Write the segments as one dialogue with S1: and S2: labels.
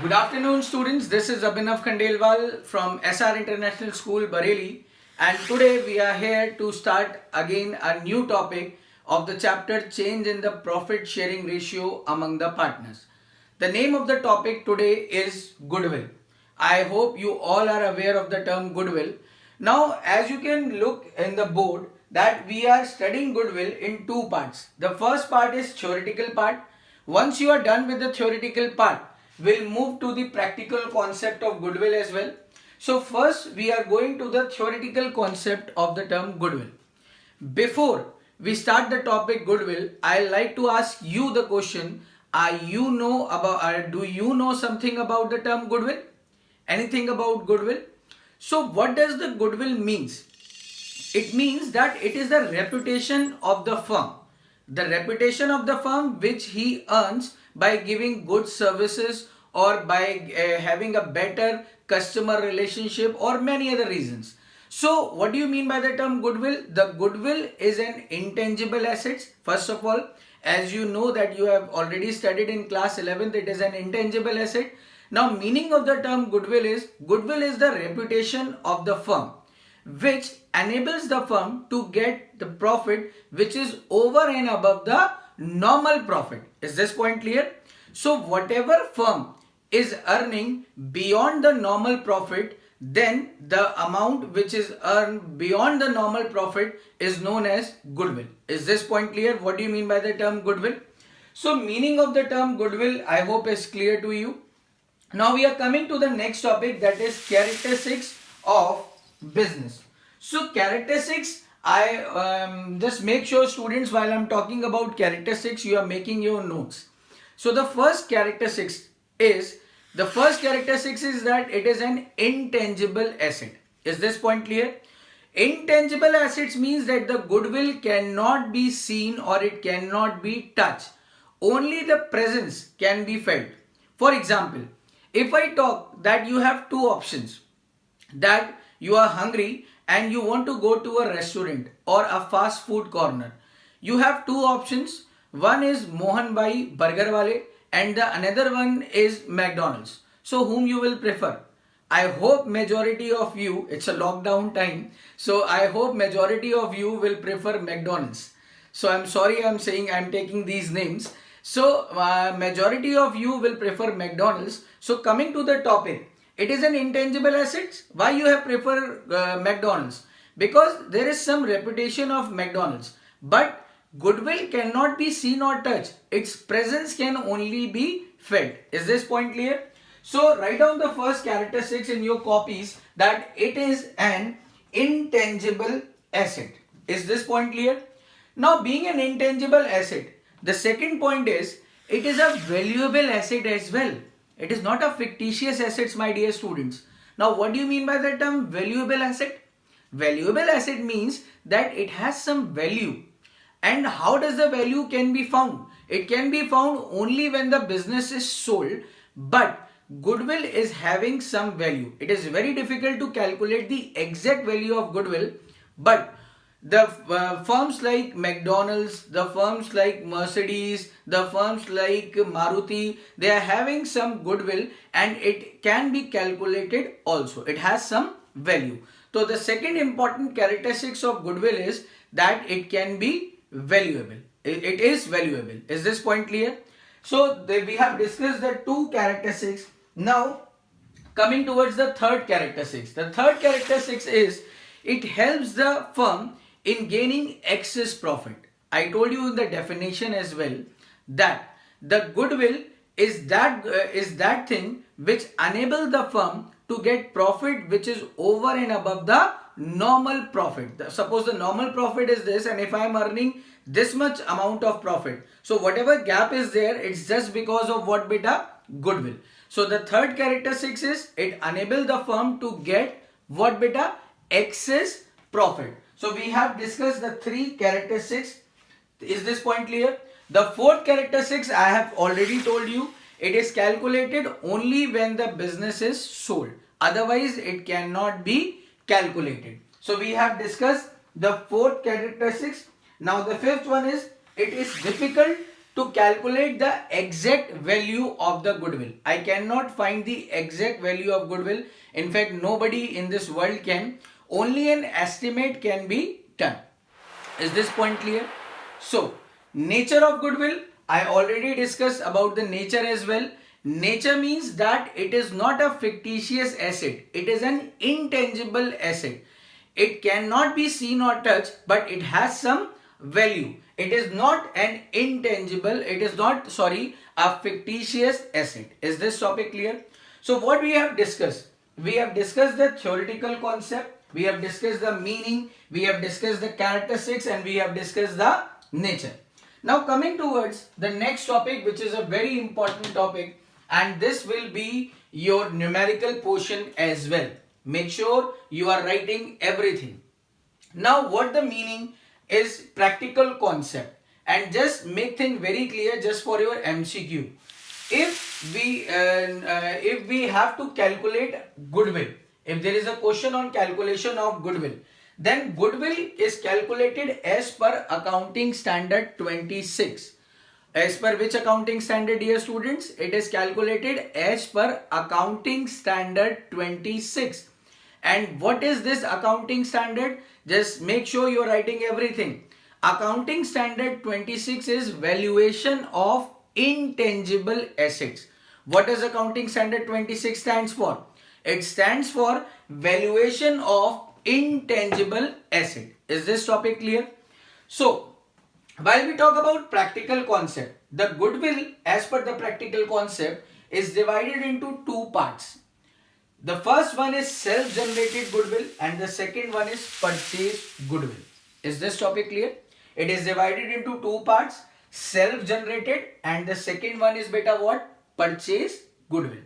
S1: Good afternoon, students. This is Abhinav Khandelwal from SR International School, Bareilly, and today we are here to start again a new topic of the chapter Change in the Profit Sharing Ratio among the Partners. The name of the topic today is Goodwill. I hope you all are aware of the term Goodwill. Now, as you can look in the board, that we are studying Goodwill in two parts. The first part is theoretical part. Once you are done with the theoretical part, we'll move to the practical concept of Goodwill as well. So first we are going to the theoretical concept of the term Goodwill. Before we start the topic Goodwill, I like to ask you the question, do you know something about the term Goodwill? Anything about Goodwill? So what does the Goodwill means? It means that it is the reputation of the firm. The reputation of the firm which he earns by giving good services or by having a better customer relationship or many other reasons. So what do you mean by the term goodwill? The goodwill is an intangible asset. First of all, as you know that you have already studied in class 11th, it is an intangible asset. Now meaning of the term goodwill is the reputation of the firm which enables the firm to get the profit which is over and above the normal profit. Is this point clear? So whatever firm is earning beyond the normal profit, then the amount which is earned beyond the normal profit is known as goodwill. Is this point clear? What do you mean by the term goodwill? So meaning of the term goodwill I hope is clear to you. Now we are coming to the next topic, that is characteristics of business. So characteristics, I just make sure students, while I'm talking about characteristics, you are making your notes. So the first characteristics is that it is an intangible asset. Is this point clear? Intangible assets means that the goodwill cannot be seen or it cannot be touched. Only the presence can be felt. For example, if I talk that you have two options, that you are hungry and you want to go to a restaurant or a fast food corner. You have two options. One is Mohan Bhai Burger Wale and the another one is McDonald's. So whom you will prefer? I hope majority of you, it's a lockdown time, so I hope majority of you will prefer McDonald's. So I'm sorry I'm taking these names. So majority of you will prefer McDonald's. So coming to the topic, it is an intangible asset. Why you have preferred McDonald's? Because there is some reputation of McDonald's. But goodwill cannot be seen or touched. Its presence can only be felt. Is this point clear? So write down the first characteristics in your copies, that it is an intangible asset. Is this point clear? Now being an intangible asset, the second point is it is a valuable asset as well. It is not a fictitious asset, my dear students. Now what do you mean by the term valuable asset? Valuable asset means that it has some value. And how does the value can be found? It can be found only when the business is sold, but goodwill is having some value. It is very difficult to calculate the exact value of goodwill, but the firms like McDonald's, the firms like Mercedes, the firms like Maruti, they are having some goodwill and it can be calculated also. It has some value. So the second important characteristics of goodwill is that it can be valuable. It is valuable. Is this point clear? So we have discussed the two characteristics. Now coming towards the third characteristics. The third characteristics is it helps the firm in gaining excess profit. I told you in the definition as well that the goodwill is that thing which enables the firm to get profit which is over and above the normal profit. Suppose the normal profit is this, and if I am earning this much amount of profit, so whatever gap is there, it's just because of what beta? Goodwill. So the third characteristic is it enables the firm to get what beta? Excess profit. So we have discussed the three characteristics. Is this point clear? The fourth characteristics I have already told you. It is calculated only when the business is sold. Otherwise it cannot be calculated. So we have discussed the fourth characteristics. Now the fifth one is it is difficult to calculate the exact value of the goodwill. I cannot find the exact value of goodwill. In fact, nobody in this world can. Only an estimate can be done. Is this point clear? So, nature of goodwill, I already discussed about the nature as well. Nature means that it is not a fictitious asset. It is an intangible asset. It cannot be seen or touched, but it has some value. It is not an intangible, it is not, a fictitious asset. Is this topic clear? So what we have discussed? We have discussed the theoretical concept, we have discussed the meaning, we have discussed the characteristics, and we have discussed the nature. Now coming towards the next topic, which is a very important topic, and this will be your numerical portion as well. Make sure you are writing everything. Now what the meaning is practical concept, and just make things very clear just for your MCQ. If we have to calculate goodwill, if there is a question on calculation of goodwill, then goodwill is calculated as per accounting standard 26. As per which accounting standard, dear students? It is calculated as per accounting standard 26. And what is this accounting standard? Just make sure you are writing everything. Accounting standard 26 is valuation of intangible assets. What does accounting standard 26 stands for? It stands for valuation of intangible asset. Is this topic clear? So, while we talk about practical concept, the goodwill as per the practical concept is divided into two parts. The first one is self-generated goodwill and the second one is purchased goodwill. Is this topic clear? It is divided into two parts, self-generated, and the second one is beta what? Purchased goodwill.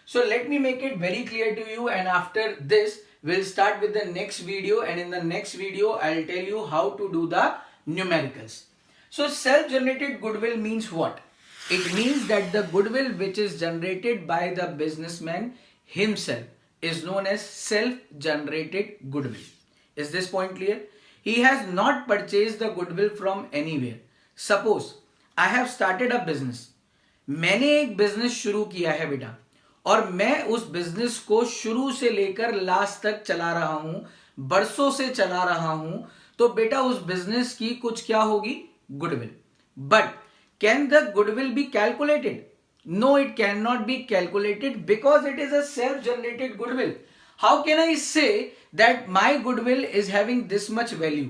S1: So let me make it very clear to you, and after this we'll start with the next video, and in the next video I'll tell you how to do the numericals. So self-generated goodwill means what? It means that the goodwill which is generated by the businessman himself is known as self-generated goodwill. Is this point clear? He has not purchased the goodwill from anywhere. Suppose I have started a business. मैंने एक business शुरू किया है बेटा, और मैं उस business को शुरू से लेकर लास्ट तक चला रहा हूं, बरसों से चला रहा हूं, तो बेटा उस बिजनेस की कुछ क्या होगी? Goodwill. But can the goodwill be calculated? No, it cannot be calculated because it is a self-generated goodwill. How can I say that my goodwill is having this much value?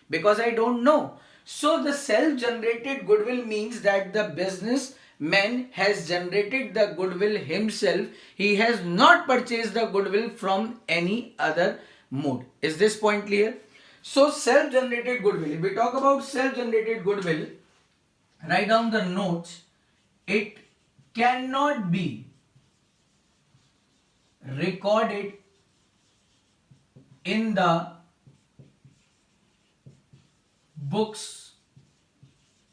S1: Because I don't know. So the self-generated goodwill means that the businessman has generated the goodwill himself. He has not purchased the goodwill from any other mode. Is this point clear? So self-generated goodwill. If we talk about self-generated goodwill, write down the notes. It cannot be recorded in the books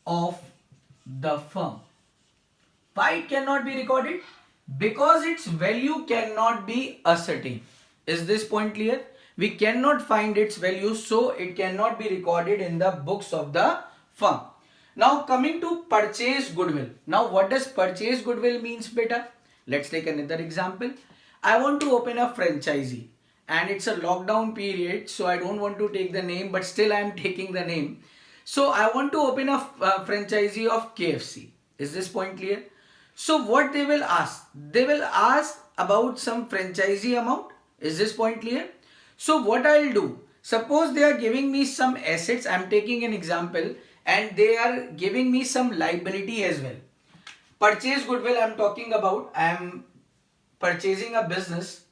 S1: of the firm. Why it cannot be recorded? Because its value cannot be ascertained. Is this point clear? We cannot find its value, so it cannot be recorded in the books of the firm. Now coming to purchase goodwill. Now what does purchase goodwill means, beta? Let's take another example. I want to open a franchisee and it's a lockdown period, so I don't want to take the name, but still I am taking the name. So I want to open a franchisee of KFC. Is this point clear? So what they will ask? They will ask about some franchisee amount. Is this point clear? So what I'll do? Suppose they are giving me some assets. I'm taking an example. And they are giving me some liability as well. Purchase goodwill I'm talking about. I am purchasing a business.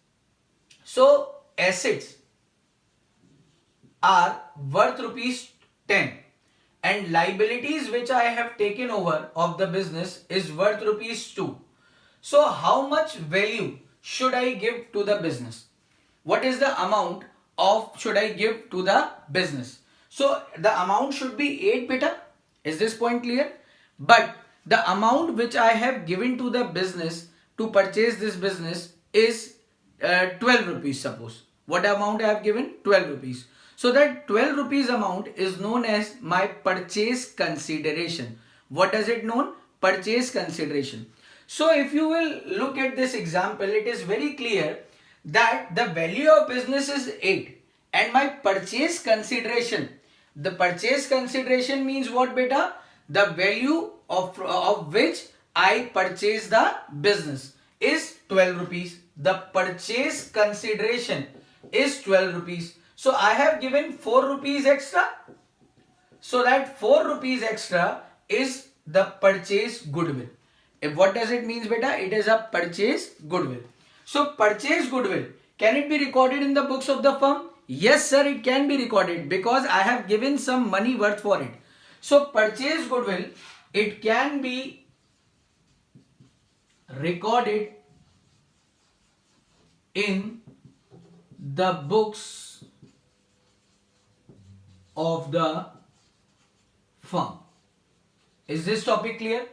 S1: So assets are worth rupees 10 and liabilities which I have taken over of the business is worth rupees 2. So how much value should I give to the business? What is the amount of should I give to the business? So the amount should be 8 beta. Is this point clear? But the amount which I have given to the business to purchase this business is 12 rupees suppose. What amount I have given? 12 rupees. So that 12 rupees amount is known as my purchase consideration. What does it known? Purchase consideration. So if you will look at this example, it is very clear that the value of business is 8 and my purchase consideration, the purchase consideration means what beta? The value of which I purchase the business is 12 rupees. The purchase consideration is 12 rupees. So I have given 4 rupees extra. So that 4 rupees extra is the purchase goodwill. What does it means beta? It is a purchase goodwill. So purchase goodwill, can it be recorded in the books of the firm? Yes sir, it can be recorded because I have given some money worth for it. So purchase goodwill, it can be recorded in the books of the firm. Is this topic clear?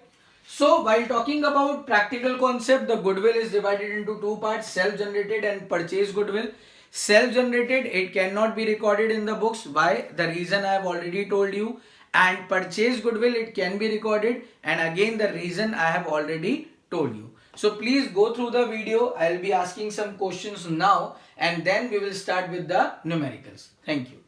S1: So while talking about practical concept, the goodwill is divided into two parts, self-generated and purchase goodwill. Self-generated, it cannot be recorded in the books. Why? The reason I have already told you. And purchase goodwill, it can be recorded. And again, the reason I have already told you. So please go through the video. I will be asking some questions now and then we will start with the numericals. Thank you.